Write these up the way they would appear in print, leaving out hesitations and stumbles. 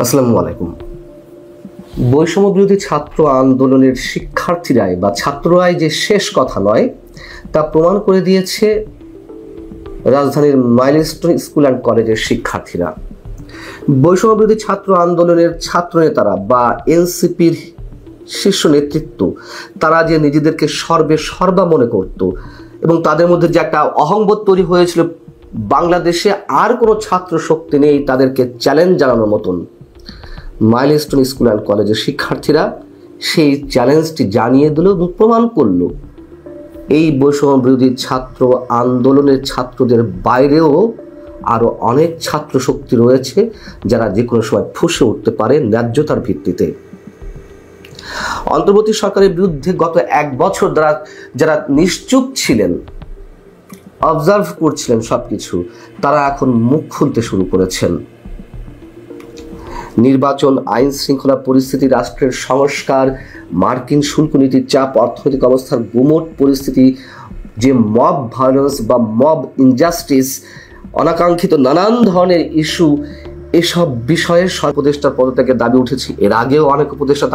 আসসালামু আলাইকুম। বৈষম্য বিরোধী ছাত্র আন্দোলনের শিক্ষার্থীরাই বা ছাত্ররাই যে শেষ কথা নয় তা প্রমাণ করে দিয়েছে রাজধানীর মাইলস্টোন স্কুল অ্যান্ড কলেজের শিক্ষার্থীরা। বৈষম্য বিরোধী ছাত্র আন্দোলনের ছাত্র নেতারা বা এনসিপির শীর্ষ নেতৃত্ব তারা যে নিজেদেরকে সর্বা মনে করত এবং তাদের মধ্যে যে একটা অহংবোধ তৈরি হয়েছিল বাংলাদেশে আর কোনো ছাত্র শক্তি নেই তাদেরকে চ্যালেঞ্জ জানানোর মতন, মাইলস্টোন স্কুল অ্যান্ড কলেজের শিক্ষার্থীরা সেই চ্যালেঞ্জটি জানিয়ে দিল এবং প্রমাণ করল এই বৈষম্য বিরোধী ছাত্র আন্দোলনের ছাত্রদের বাইরেও আরও অনেক ছাত্র শক্তি রয়েছে যারা যে কোনো সময় ফুঁসে উঠতে পারে ন্যায্যতার ভিত্তিতে। অন্তর্বর্তী সরকারের বিরুদ্ধে গত এক বছর যারা নিশ্চুপ ছিলেন, অবজার্ভ করছিলেন সবকিছু, তারা এখন মুখ খুলতে শুরু করেছেন। নির্বাচন, আইন শৃঙ্খলা পরিস্থিতি, রাষ্ট্রের সংস্কার, মার্কিন শুল্ক নীতির চাপ, অর্থনৈতিক অবস্থার গুমোট পরিস্থিতি, যে মব ভায়োলেন্স বা মব ইনজাস্টিস, অনাকাঙ্ক্ষিত নানান ধরনের ইস্যু, এসব বিষয়ে উপদেষ্টার পদত্যাগের দাবি উঠেছে। এর আগেও অনেক উপদেষ্টা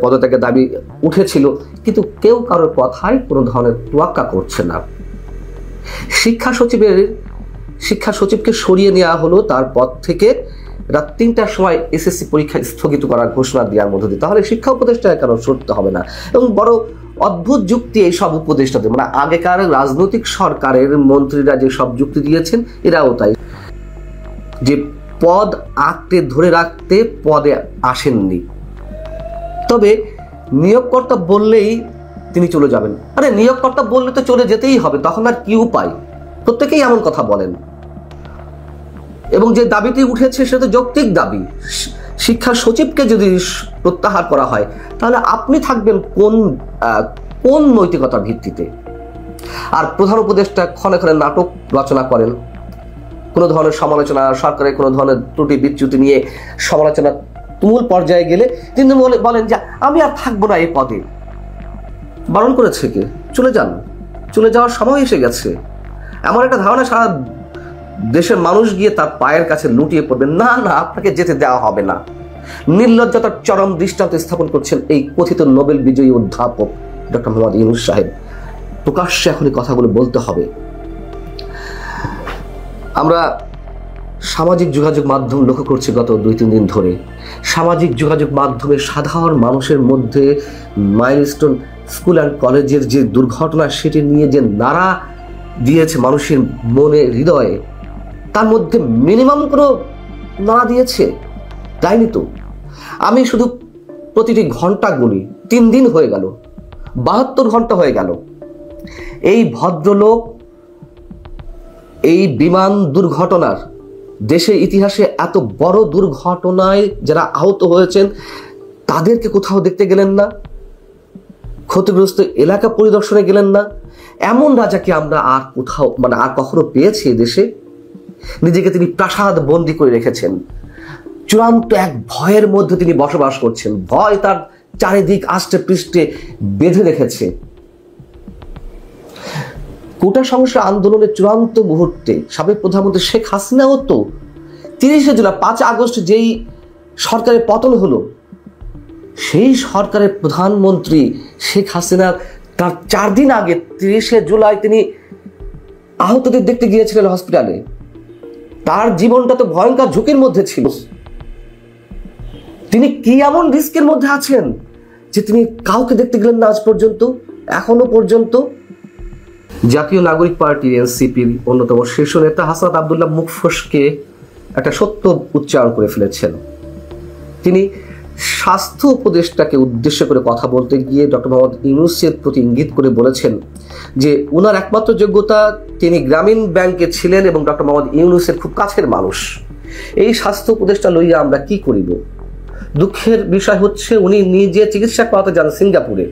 পদত্যাগের দাবি উঠেছিল, কিন্তু কেউ কারোর কথায় কোনো ধরনের তোয়াক্কা করছে না। শিক্ষা সচিবকে সরিয়ে নেওয়া হলো তার পদ থেকে রাত ৩টার সময় এসএসসি পরীক্ষা স্থগিত করার ঘোষণা দেওয়ার মধ্য দিয়ে। তাহলে শিক্ষা উপদেষ্টা কেন সরতে হবে না? এবং বড় অদ্ভুত যুক্তি এই সব উপদেষ্টাদের, আগেকার রাজনৈতিক সরকারের মন্ত্রীরা যে সব যুক্তি দিয়েছেন এরাও তাই, যে পদ আঁকড়ে ধরে রাখতে পদে আসেননি, তবে নিয়োগকর্তা বললেই তিনি চলে যাবেন। আরে নিয়োগকর্তা বললে তো চলে যেতেই হবে, তখন আর কি উপায়? প্রত্যেকেই এমন কথা বলেন এবং যে দাবিটি উঠেছে সেটা তো যৌক্তিক দাবি। শিক্ষা সচিবকে যদি প্রত্যাহার করা হয় তাহলে আপনি থাকবেন কোন নৈতিকতার ভিত্তিতে? আর প্রধান উপদেষ্টা ক্ষণে ক্ষণে নাটক রচনা করেন, কোনো ধরনের সমালোচনা, সরকারের কোনো ধরনের ত্রুটি বিচ্যুতি নিয়ে সমালোচনা তুমুল পর্যায়ে গেলে তিনি বলেন যে আমি আর থাকবো না এই পদে। বারণ করেছে কে? চলে যান, চলে যাওয়ার সময় এসে গেছে। এমন একটা ধারণা সারা দেশের মানুষ গিয়ে তার পায়ের কাছে লুটিয়ে পড়বে, না না আপনাকে যেতে দেওয়া হবে না। নির্লজ্জতার চরম দৃষ্টান্ত স্থাপন করছেন এই কথিত নোবেল বিজয়ী অধ্যাপক ডক্টর মোহাম্মদ ইউনূস সাহেব। প্রকাশ্যে এখন এই কথাগুলো বলতে হবে। আমরা সামাজিক যোগাযোগ মাধ্যম লক্ষ্য করছি গত 2-3 দিন ধরে। সামাজিক যোগাযোগ মাধ্যমে সাধারণ মানুষের মধ্যে মাইলস্টোন স্কুল অ্যান্ড কলেজের যে দুর্ঘটনা সেটি নিয়ে যে নাড়া দিয়েছে মানুষের মনে, হৃদয়ে, তার মধ্যে মিনিমাম কোনো নাড়া দিয়েছে? তাইনি তো। আমি শুধু প্রতিটি ঘন্টা গুনি, 3 দিন হয়ে গেল, 72 ঘন্টা হয়ে গেল। এই ভদ্রলোক এই বিমান দুর্ঘটনার, দেশের ইতিহাসে এত বড় দুর্ঘটনায় যারা আহত হয়েছেন তাদেরকে কোথাও দেখতে গেলেন না, ক্ষতিগ্রস্ত এলাকা পরিদর্শনে গেলেন না। এমন রাজাকে আমরা আর কোথাও আর কখনো পেয়েছি দেশে? নিজেকে তিনি প্রাসাদ বন্দী করে রেখেছেন, চূড়ান্ত এক ভয়ের মধ্যে তিনি বসবাস করছেন। ভয় তার চারিদিক আষ্টে পৃষ্ঠে বেঁধে রেখেছে। কোটা সংস্কার আন্দোলনের চূড়ান্ত মুহূর্তে সাবেক প্রধানমন্ত্রী শেখ হাসিনাও তো 30শে জুলাই, 5 আগস্ট যেই সরকারের পতন হলো, সেই সরকারের প্রধানমন্ত্রী শেখ হাসিনা তার 4 দিন আগে 30শে জুলাই তিনি আহতদের দেখতে গিয়েছিলেন হসপিটালে। তার জীবনটা তো ভয়ঙ্কর ঝুঁকির মধ্যে ছিল। তিনি কি এমন রিস্কের মধ্যে আছেন যে তিনি কাউকে দেখতে গেলেন না আজ পর্যন্ত, এখনো পর্যন্ত? জাতীয় নাগরিক পার্টি এনসিপির অন্যতম শীর্ষ নেতা হাসনাত আব্দুল্লাহ মুখ ফসকে একটা সত্য উচ্চারণ করে ফেলেছেন। তিনি স্বাস্থ্য উপদেষ্টাকে উদ্দেশ্য করে কথা বলতে গিয়ে ডক্টর মোহাম্মদ ইউনূসের প্রতি ইঙ্গিত করে বলেছেন যে উনার একমাত্র যোগ্যতা তিনি গ্রামীণ ব্যাংকে ছিলেন এবং ডক্টর মোহাম্মদ ইউনূসের খুব কাছের মানুষ। এই স্বাস্থ্য উপদেষ্টা লইয়া আমরা কি করিব? দুঃখের বিষয় হচ্ছে উনি নিজে চিকিৎসা করাতে যান সিঙ্গাপুরে।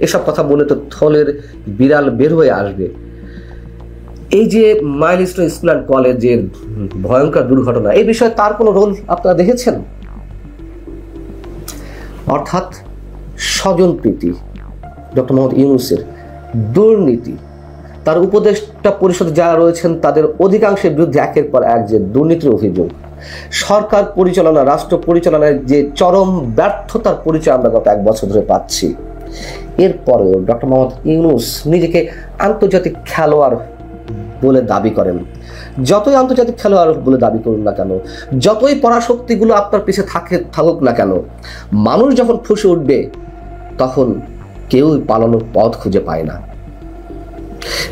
এসব কথা বলে তো থলের বিড়াল বের হয়ে আসবে। এই যে মাইলস্টোন স্কুল অ্যান্ড কলেজের ভয়ঙ্কর দুর্ঘটনা, এই বিষয়ে তার কোনো রোল আপনারা দেখেছেন? অর্থাৎ স্বজনপ্রীতি, ডক্টর মোহাম্মদ ইউনূসের দুর্নীতি, তার উপদেষ্টা পরিষদে যারা রয়েছেন তাদের অধিকাংশের বিরুদ্ধে একের পর এক যে দুর্নীতির অভিযোগ, সরকার পরিচালনা, রাষ্ট্র পরিচালনায় যে চরম ব্যর্থতার পরিচয় আমরা গত 1 বছর ধরে পাচ্ছি। এরপরেও ডক্টর মোহাম্মদ ইউনূস নিজেকে আন্তর্জাতিক খেলোয়াড় বলে দাবি করেন। যতই আন্তর্জাতিক খেলোয়াড় বলে দাবি করুন না কেন, যতই পরাশক্তিগুলো আপনার পিছে থাকুক না কেন, মানুষ যখন ফুঁসে উঠবে তখন কেউই পালানোর পথ খুঁজে পায় না।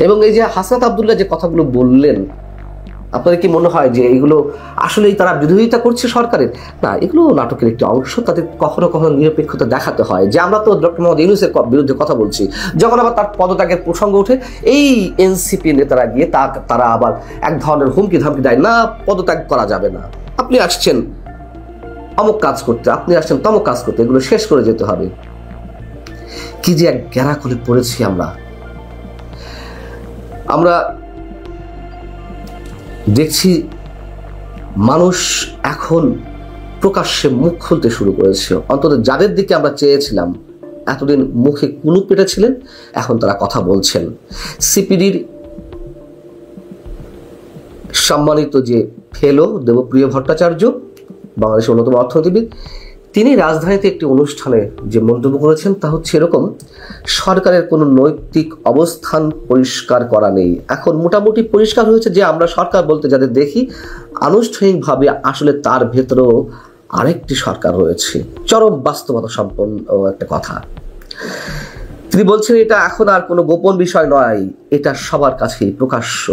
এবং এই যে হাসনাত আব্দুল্লাহ যে কথাগুলো বললেন, আপনাদের কি মনে হয় যে এগুলো আসলেই তারা বিরোধিতা করছে সরকারের? না, এগুলো নাটকের একটি অংশ। তাদের কখনো কখনো নিরপেক্ষতা দেখাতে হয় যে আমরা তো ডক্টর মোহাম্মদ ইউনূসের বিরুদ্ধে কথা বলছি, যখন আবার তার পদত্যাগের প্রসঙ্গ ওঠে এই এনসিপি নেতারা গিয়ে তারা আবার এক ধরনের হুমকি ধামকি দেয়, না পদত্যাগ করা যাবে না, আপনি আসছেন অমুক কাজ করতে, আপনি আসছেন তমুক কাজ করতে, এগুলো শেষ করে যেতে হবে। কি যে এক গ্যারাকলে পড়েছি আমরা দেখছি মানুষ এখন প্রকাশ্যে মুখ খুলতে শুরু করেছে। অন্তত যাদের দিকে আমরা চেয়েছিলাম এতদিন মুখে কুলুপ পেটেছিলেন, এখন তারা কথা বলছেন। সিপিডির সম্মানিত যে ফেলো দেবপ্রিয় ভট্টাচার্য, বাংলাদেশের অন্যতম অর্থনীতিবিদ, তিনি রাজধানীতে একটি অনুষ্ঠানে যে মন্তব্য করেছেন তা হচ্ছে এরকম: সরকারের কোনো নৈতিক অবস্থান পরিষ্কার করা নেই। এখন মোটামুটি পরিষ্কার হয়েছে যে আমরা সরকার বলতে যাদের দেখি আনুষ্ঠানিকভাবে আসলে তার ভেতরেও আরেকটি সরকার রয়েছে। চরম বাস্তবতা সম্পন্ন একটা কথা। তিনি বলছেন এটা এখন আর কোনো গোপন বিষয় নয়, এটা সবার কাছেই প্রকাশ্য।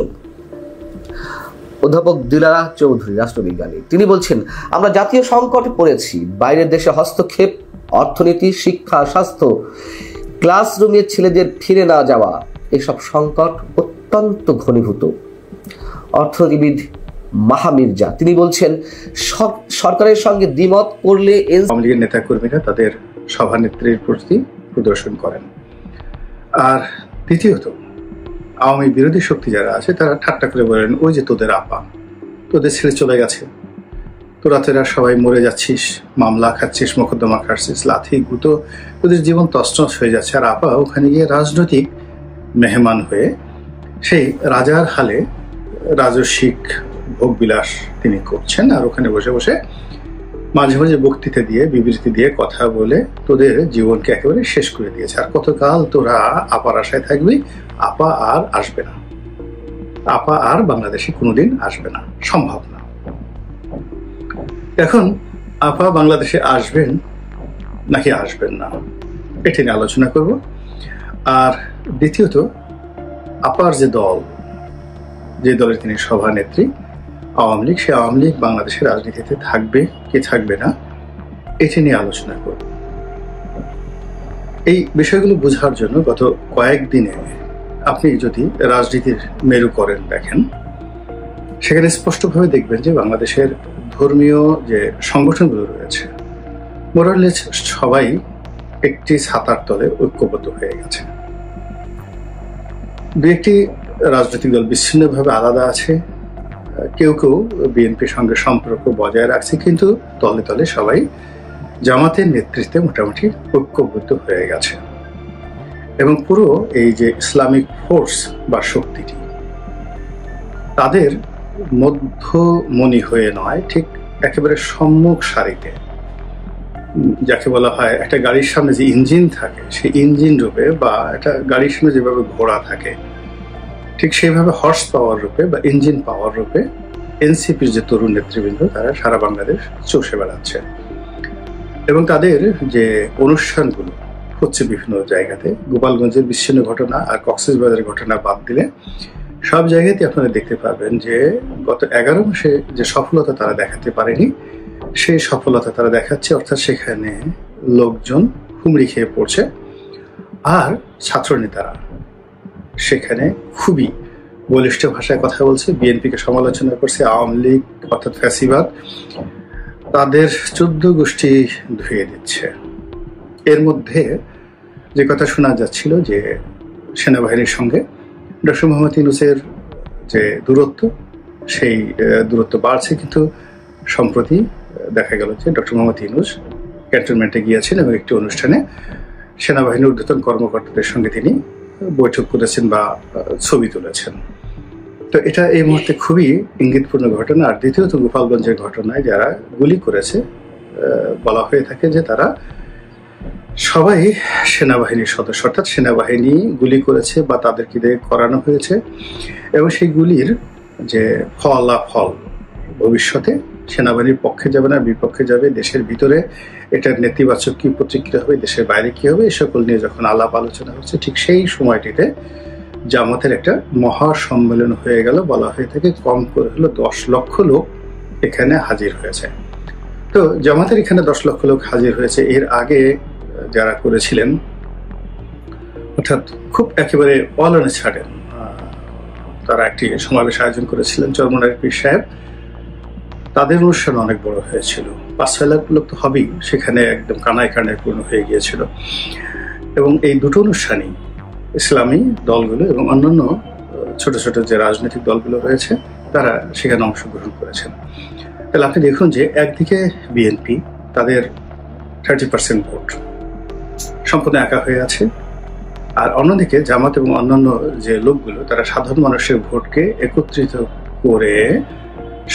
অধ্যাপক দিলারা চৌধুরী, রাষ্ট্রবিজ্ঞানী, তিনি বলছেন আমরা জাতীয় সংকটে পড়েছি। বাইরের দেশে হস্তক্ষেপ, অর্থনীতি, শিক্ষা, স্বাস্থ্য, ক্লাসরুমে ছেলেদের ফিরে না যাওয়া, এসব সংকট অত্যন্ত ঘনীভূত। অর্থনীতিবিদ মাহা মির্জা, তিনি বলছেন সরকারের সঙ্গে দ্বিমত করলে আওয়ামী লীগের নেতা কর্মীরা তাদের সভানেত্রীর প্রতি প্রদর্শন করেন। আর দ্বিতীয়ত আওয়ামী বিরোধী শক্তি যারা আছে তারা ঠাট্টা করে বলেন, ওই যে তোদের আপা, তোদের ছেড়ে চলে গেছে, তোরা সবাই মরে যাচ্ছিস, মামলা খাচ্ছিস, মোকদ্দমা খাচ্ছিস, লাথি গুঁতো, তোদের জীবন তছনছ হয়ে যাচ্ছে। আর আপা ওখানে গিয়ে রাজনৈতিক মেহমান হয়ে সেই রাজার হালে রাজস্বিক ভোগবিলাস তিনি করছেন। আর ওখানে বসে বসে মাঝে মাঝে বক্তৃতা দিয়ে, বিবৃতি দিয়ে, কথা বলে তোদের জীবনকে একেবারে শেষ করে দিয়েছে। আর কতকাল তোরা আপার আশায় থাকবি? আপা আর আসবে না, আপা আর বাংলাদেশে কোনোদিন আসবে না, সম্ভব না। এখন আপা বাংলাদেশে আসবেন নাকি আসবেন না, এটি নিয়ে আলোচনা করব। আর দ্বিতীয়ত আপার যে দল, যে দলের তিনি সভানেত্রী, আওয়ামী লীগ, সে আওয়ামী লীগ বাংলাদেশের রাজনীতিতে থাকবে কি থাকবে না, এটি নিয়ে আলোচনা করব। এই বিষয়গুলো বোঝার জন্য গত কয়েকদিনে আপনি যদি রাজনীতির মেরুকরণ দেখেন, সেখানে স্পষ্টভাবে দেখবেন যে বাংলাদেশের ধর্মীয় যে সংগঠনগুলো রয়েছে মোরালেস সবাই একটি ছাতার তলে ঐক্যবদ্ধ হয়ে গেছে। দু একটি রাজনৈতিক দল বিচ্ছিন্নভাবে আলাদা আছে, কেউ কেউ বিএনপির সঙ্গে সম্পর্ক বজায় রাখছে, কিন্তু তলে তলে সবাই জামাতের নেতৃত্বে মোটামুটি ঐক্যবদ্ধ হয়ে গেছে। এবং পুরো এই যে ইসলামিক ফোর্স বা শক্তিটি তাদের মধ্যমণি হয়ে নয়, ঠিক একেবারে সম্মুখ সারিতে, যাকে বলা হয় একটা গাড়ির সামনে যে ইঞ্জিন থাকে সেই ইঞ্জিন রূপে, বা একটা গাড়ির সামনে যেভাবে ঘোড়া থাকে ঠিক সেইভাবে হর্স পাওয়ার রূপে বা ইঞ্জিন পাওয়ার রূপে এনসিপির যে তরুণ নেতৃবৃন্দ তারা সারা বাংলাদেশ চষে বেড়াচ্ছে। এবং তাদের যে অনুষ্ঠানগুলো হচ্ছে বিভিন্ন জায়গাতে, গোপালগঞ্জের বিচ্ছিন্ন ঘটনা আর কক্সবাজারের ঘটনা বাদ দিলে সব জায়গাতে আপনারা দেখতে পাবেন যে গত 11 মাসে যে সফলতা তারা দেখাতে পারেনি সেই সফলতা তারা দেখাচ্ছে। অর্থাৎ সেখানে লোকজন হুমড়ি খেয়ে পড়ছে, আর ছাত্র নেতারা সেখানে খুবই বলিষ্ঠ ভাষায় কথা বলছে, বিএনপিকে সমালোচনা করছে, আওয়ামী লীগ অর্থাৎ ফ্যাসিবাদ তাদের 14 গোষ্ঠী ধুয়ে দিচ্ছে। এর মধ্যে যে কথা শোনা যাচ্ছিল যে সেনাবাহিনীর সঙ্গে ডক্টর মোহাম্মদ ইউনূসের যে দূরত্ব, সেই দূরত্ব বাড়ছে, কিন্তু সম্প্রতি দেখা গেল যে ডক্টর মোহাম্মদ ইউনূস ক্যান্টনমেন্টে গিয়েছেন এবং একটি অনুষ্ঠানে সেনাবাহিনীর ঊর্ধ্বতন কর্মকর্তাদের সঙ্গে তিনি বৈঠক করেছেন বা ছবি তুলেছেন। তো এটা এই মুহূর্তে খুবই ইঙ্গিতপূর্ণ ঘটনা। আর দ্বিতীয়ত গোপালগঞ্জের ঘটনায় যারা গুলি করেছে, বলা হয়ে থাকে যে তারা সবাই সেনাবাহিনীর সদস্য, অর্থাৎ সেনাবাহিনী গুলি করেছে বা তাদেরকে দিয়ে করানো হয়েছে, এবং সেই গুলির যে ফলাফল ভবিষ্যতে সেনাবাহিনীর পক্ষে যাবে না বিপক্ষে যাবে, দেশের ভিতরে এটার নেতিবাচক কি প্রতিক্রিয়া হবে, দেশের বাইরে কি হবে, এ সকল নিয়ে যখন আলাপ আলোচনা হচ্ছে, ঠিক সেই সময়টিতে জামাতের একটা মহা সম্মেলন হয়ে গেল। বলা হয়ে থাকে কম করে হলো 10 লক্ষ লোক এখানে হাজির হয়েছে। তো জামাতের এখানে 10 লক্ষ লোক হাজির হয়েছে। এর আগে যারা করেছিলেন, অর্থাৎ খুব একেবারে অলানে ছাড়েন, তারা একটি সমাবেশ আয়োজন করেছিলেন চরমনার পীর সাহেব, তাদের অনুষ্ঠান অনেক বড় হয়েছিল, 5-6 লাখ লোক তো হবেই, সেখানে একদম কানায় কানায় পূর্ণ হয়ে গিয়েছিল। এবং এই দুটো অনুষ্ঠানই ইসলামী দলগুলো এবং অন্যান্য ছোট ছোট যে রাজনৈতিক দলগুলো রয়েছে তারা সেখানে অংশগ্রহণ করেছেন। তাহলে আপনি দেখুন যে একদিকে বিএনপি তাদের 30% ভোট সম্পূর্ণ একা হয়ে আছে, আর অন্যদিকে জামাত এবং অন্যান্য যে লোকগুলো তারা সাধারণ মানুষের ভোটকে একত্রিত করে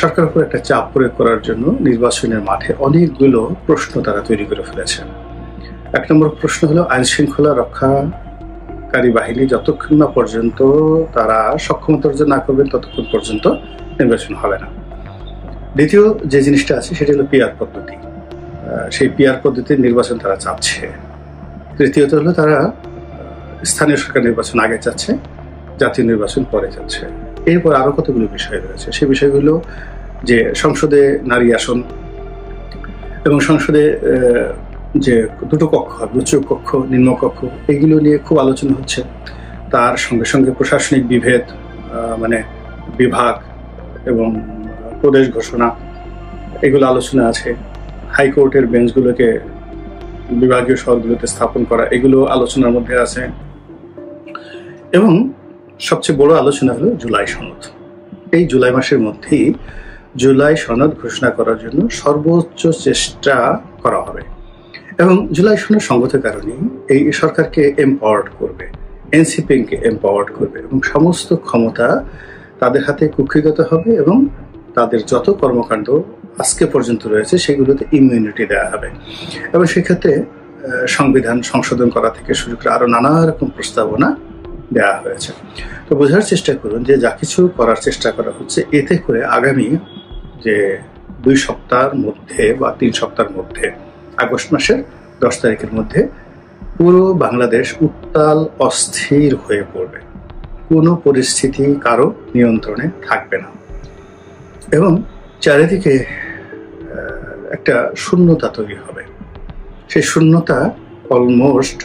সরকারের উপর একটা চাপ প্রয়োগ করার জন্য নির্বাচনের মাঠে অনেকগুলো প্রশ্ন তারা তৈরি করে ফেলেছেন। 1 নম্বর প্রশ্ন হলো আইন শৃঙ্খলা রক্ষাকারী বাহিনী যতক্ষণ না পর্যন্ত তারা সক্ষমতা অর্জন না করবেন ততক্ষণ পর্যন্ত নির্বাচন হবে না। দ্বিতীয় যে জিনিসটা আছে সেটা হলো পিআর পদ্ধতি, সেই পিআর পদ্ধতির নির্বাচন তারা চাচ্ছে। তৃতীয়ত হলো তারা স্থানীয় সরকার নির্বাচন আগে চাচ্ছে, জাতীয় নির্বাচন পরে যাচ্ছে। এরপর আরো কতগুলো বিষয় রয়েছে, সেই বিষয়গুলো যে সংসদে নারী আসন এবং সংসদে যে দুটো কক্ষ, উচ্চ কক্ষ নিম্ন কক্ষ, এগুলো নিয়ে খুব আলোচনা হচ্ছে। তার সঙ্গে সঙ্গে প্রশাসনিক বিভেদ, মানে বিভাগ এবং প্রদেশ ঘোষণা, এগুলো আলোচনা আছে। হাইকোর্টের বেঞ্চগুলোকে বিভাগীয় শহরগুলোতে স্থাপন করা, এগুলো আলোচনার মধ্যে আছে। এবং সবচেয়ে বড় আলোচনা হলো জুলাই সনদ। এই জুলাই মাসের মধ্যেই জুলাই সনদ ঘোষণা করার জন্য সর্বোচ্চ চেষ্টা করা হবে, এবং জুলাই সনদ সঙ্গত কারণে এই সরকারকে এম্পাওয়ার্ড করবে, এনসিপিকে এম্পাওয়ার্ড করবে, এবং সমস্ত ক্ষমতা তাদের হাতে কুক্ষিগত হবে, এবং তাদের যত কর্মকাণ্ড আজকে পর্যন্ত রয়েছে সেগুলোতে ইমিউনিটি দেওয়া হবে। এবং সেক্ষেত্রে সংবিধান সংশোধন করা থেকে শুরু করে আরো নানা রকম প্রস্তাবনা দেওয়া হয়েছে। তো বোঝার চেষ্টা করুন যে যা কিছু করার চেষ্টা করা হচ্ছে, এতে করে আগামী যে 2 সপ্তাহের মধ্যে বা 3 সপ্তাহের মধ্যে, আগস্ট মাসের 10 তারিখের মধ্যে পুরো বাংলাদেশ উত্তাল অস্থির হয়ে পড়বে, কোনো পরিস্থিতি কারো নিয়ন্ত্রণে থাকবে না, এবং চারিদিকে একটা শূন্যতা তৈরি হবে। সেই শূন্যতা অলমোস্ট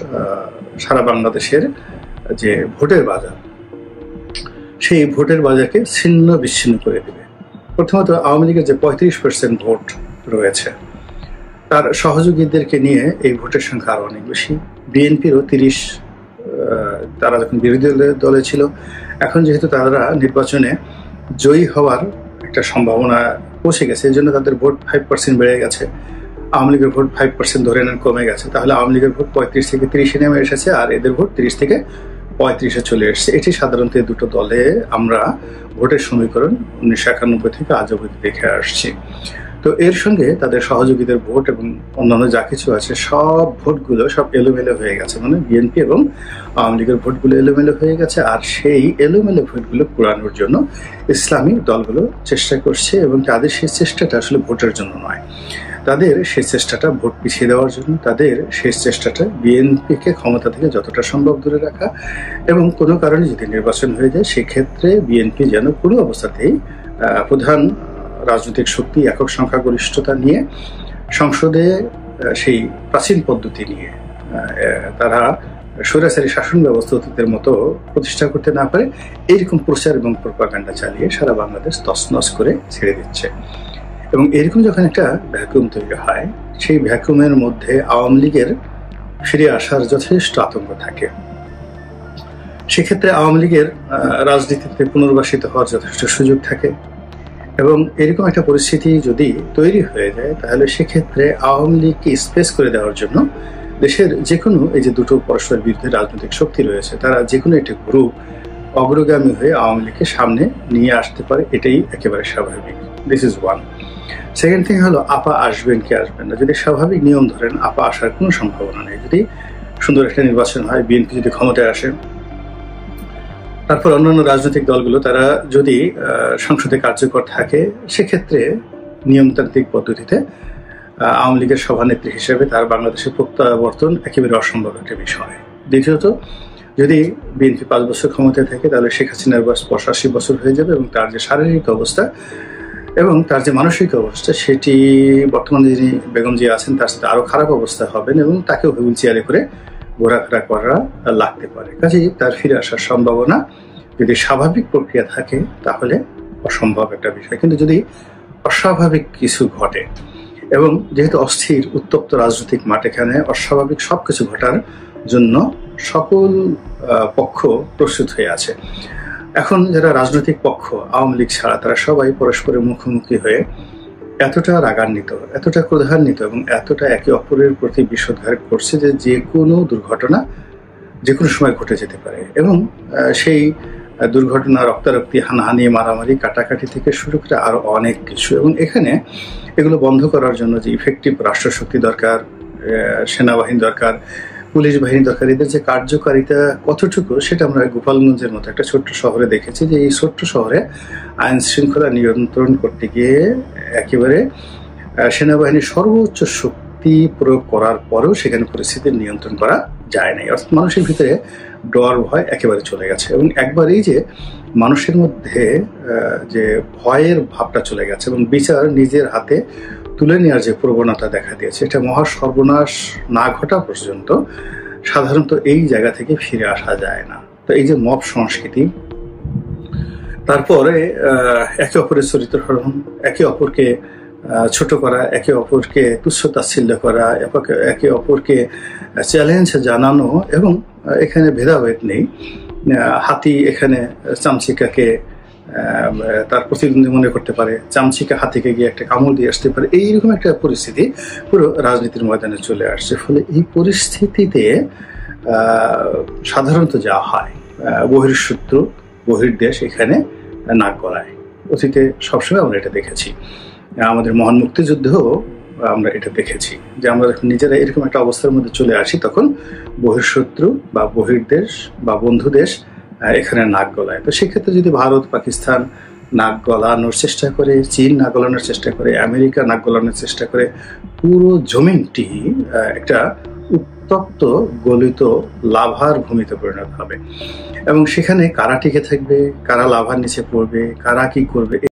সারা বাংলাদেশের যে ভোটের বাজার, সেই ভোটের বাজারকে ছিন্ন বিচ্ছিন্ন করে দেবে। প্রথমত আওয়ামী লীগের যে 35% ভোট রয়েছে, তার সহযোগীদেরকে নিয়ে এই ভোটের সংখ্যা আরো অনেক বেশি। বিএনপিরও 30, তারা যখন বিরোধী দলে ছিল, এখন যেহেতু তারা নির্বাচনে জয়ী হওয়ার একটা সম্ভাবনা পৌঁছে গেছে, এই জন্য তাদের ভোট 5% বেড়ে গেছে। আওয়ামী লীগের ভোট 5% ধরে নেন কমে গেছে, তাহলে আওয়ামী লীগের ভোট 35 থেকে 30-এ নেমে এসেছে, আর এদের ভোট 30 থেকে 35-এ চলে এসেছে। এটি সাধারণত এই দুটো দলে আমরা ভোটের সমীকরণ 1991 থেকে আজ অবধি দেখে আসছি। তো এর সঙ্গে তাদের সহযোগীদের ভোট এবং অন্যান্য যা কিছু আছে সব ভোটগুলো সব এলোমেলো হয়ে গেছে, মানে বিএনপি এবং আওয়ামী লীগের ভোটগুলো এলোমেলো হয়ে গেছে। আর সেই এলোমেলো ভোটগুলো পুরানোর জন্য ইসলামী দলগুলো চেষ্টা করছে, এবং তাদের সেই চেষ্টাটা আসলে ভোটের জন্য নয়, তাদের সেই চেষ্টাটা ভোট পিছিয়ে দেওয়ার জন্য, তাদের সেই চেষ্টাটা বিএনপিকে ক্ষমতা থেকে যতটা সম্ভব দূরে রাখা, এবং কোনো কারণে যদি নির্বাচন হয়ে যায় সেক্ষেত্রে বিএনপি যেন কোনো অবস্থাতেই প্রধান রাজনৈতিক শক্তি একক সংখ্যাগরিষ্ঠতা নিয়ে সংসদে সেই প্রাচীন পদ্ধতি নিয়ে তারা স্বৈরাচারী শাসন ব্যবস্থাদের মতো প্রতিষ্ঠা করতে না পারে, এইরকম প্রচার এবং প্রপাগান্ডা চালিয়ে সারা বাংলাদেশ তছনছ করে ছেড়ে দিচ্ছে। এবং এরকম যখন একটা ভ্যাকুয়াম তৈরি হয়, সেই ভ্যাকুয়ামের মধ্যে আওয়ামী লীগের ফিরে আসার যথেষ্ট আতঙ্ক থাকে। সেক্ষেত্রে আওয়ামী লীগের রাজনীতিতে পুনর্বাসিত হওয়ার যথেষ্ট সুযোগ থাকে, এবং এরকম একটা পরিস্থিতি যদি তৈরি হয়ে যায় তাহলে সেক্ষেত্রে আওয়ামী লীগকে স্পেস করে দেওয়ার জন্য দেশের যে কোনো, এই যে দুটো পরস্পর বিরুদ্ধে রাজনৈতিক শক্তি রয়েছে, তারা যে কোনো একটা গ্রুপ অগ্রগামী হয়ে আওয়ামী লীগকে সামনে নিয়ে আসতে পারে, এটাই একেবারে স্বাভাবিক। This is one. Second thing হলো আপা আসবেন কি আসবেন না। যদি স্বাভাবিক নিয়ম ধরেন আপা আসার কোনো সম্ভাবনা নেই। যদি সুন্দর একটা নির্বাচন হয়, বিএনপি যদি ক্ষমতায় আসে, তারপর অন্যান্য রাজনৈতিক দলগুলো তারা যদি সংসদে কার্যকর থাকে, সেক্ষেত্রে নিয়মতান্ত্রিক পদ্ধতিতে আওয়ামী লীগের সভানেত্রী হিসেবে তার বাংলাদেশের প্রত্যাবর্তন একেবারে অসম্ভব একটা বিষয়। দ্বিতীয়ত, যদি বিএনপি 5 বছর ক্ষমতায় থাকে, তাহলে শেখ হাসিনার বয়স 85 বছর হয়ে যাবে এবং তার যে শারীরিক অবস্থা এবং তার যে মানসিক অবস্থা, সেটি বর্তমানে যিনি বেগম জিয়া আছেন তার সাথে আরো খারাপ অবস্থা হবেন এবং তাকেও হুইল চেয়ারে করে ঘোরাফেরা করা লাগতে পারে। কাজেই তার ফিরে আসার সম্ভাবনা যদি স্বাভাবিক প্রক্রিয়া থাকে তাহলে অসম্ভব একটা বিষয়। কিন্তু যদি অস্বাভাবিক কিছু ঘটে, এবং যেহেতু অস্থির উত্তপ্ত রাজনৈতিক মাঠ, এখানে অস্বাভাবিক সবকিছু ঘটার জন্য সকল পক্ষ প্রস্তুত হয়ে আছে। এখন যারা রাজনৈতিক পক্ষ আওয়ামী লীগ ছাড়া, তারা সবাই পরস্পরের মুখোমুখি হয়ে এতটা রাগান্বিত, এতটা ক্রোধান্বিত এবং এতটা একে অপরের প্রতি বিষোদ্গার করছে যে কোনো দুর্ঘটনা যে কোনো সময় ঘটে যেতে পারে। এবং সেই দুর্ঘটনা, রক্তারক্তি, হানাহানি, মারামারি, কাটাকাটি থেকে শুরু করে আরো অনেক কিছু। এবং এখানে এগুলো বন্ধ করার জন্য যে ইফেক্টিভ রাষ্ট্রশক্তি দরকার, সেনাবাহিনী দরকার, পুলিশ বাহিনী দরকার, এদের যে কার্যকারিতা কতটুকু সেটা আমরা গোপালগঞ্জের মতো একটা ছোট্ট শহরে দেখেছি। যে এই ছোট্ট শহরে আইন শৃঙ্খলা নিয়ন্ত্রণ করতে গিয়ে একেবারে সেনাবাহিনীর সর্বোচ্চ শক্তি প্রয়োগ করার পরেও সেখানে পরিস্থিতি নিয়ন্ত্রণ করা যায় নাই। অর্থাৎ মানুষের ভিতরে ডর ভয় একেবারে চলে গেছে এবং একবারেই যে মানুষের মধ্যে যে ভয়ের ভাবটা চলে গেছে এবং বিচার নিজের হাতে তুলে নেওয়ার যে প্রবণতা দেখা দিয়েছে, এটা মহা সর্বনাশ না ঘটা পর্যন্ত সাধারণত এই জায়গা থেকে ফিরে আসা যায় না। তো এই যে মব সংস্কৃতি, তারপরে একে অপরের চরিত্র হরণ, একে অপরকে ছোট করা, একে অপরকে তুচ্ছ তাচ্ছিল্য করা, একে অপরকে চ্যালেঞ্জ জানানো, এবং এখানে ভেদাভেদ নেই। হাতি এখানে চামচিকাকে তার প্রতিদ্বন্দ্বী মনে করতে পারে, চামচিকা হাতিকে গিয়ে একটা কামড় দিয়ে আসতে পারে। এইরকম একটা পরিস্থিতি পুরো রাজনীতির ময়দানে চলে আসছে। ফলে এই পরিস্থিতিতে সাধারণত যা হয়, বহিঃশত্রু বহির্দেশ এখানে নাক গলায়। অতীতে সবসময় আমরা এটা দেখেছি, আমাদের মহান মুক্তিযুদ্ধেও আমরা এটা দেখেছি যে আমরা যখন নিজেরা এরকম একটা অবস্থার মধ্যে চলে আসি, তখন বহিঃশত্রু বা বহির্দেশ বা বন্ধু দেশ এখানে নাক গলায়। তো সেক্ষেত্রে যদি ভারত, পাকিস্তান নাক গলানোর চেষ্টা করে, চীন নাক গলানোর চেষ্টা করে, আমেরিকা নাক গলানোর চেষ্টা করে, পুরো জমিনটি একটা উত্তপ্ত গলিত লাভার ভূমিতে পরিণত হবে এবং সেখানে কারা টিকে থাকবে, কারা লাভার নিচে পড়বে, কারা কি করবে,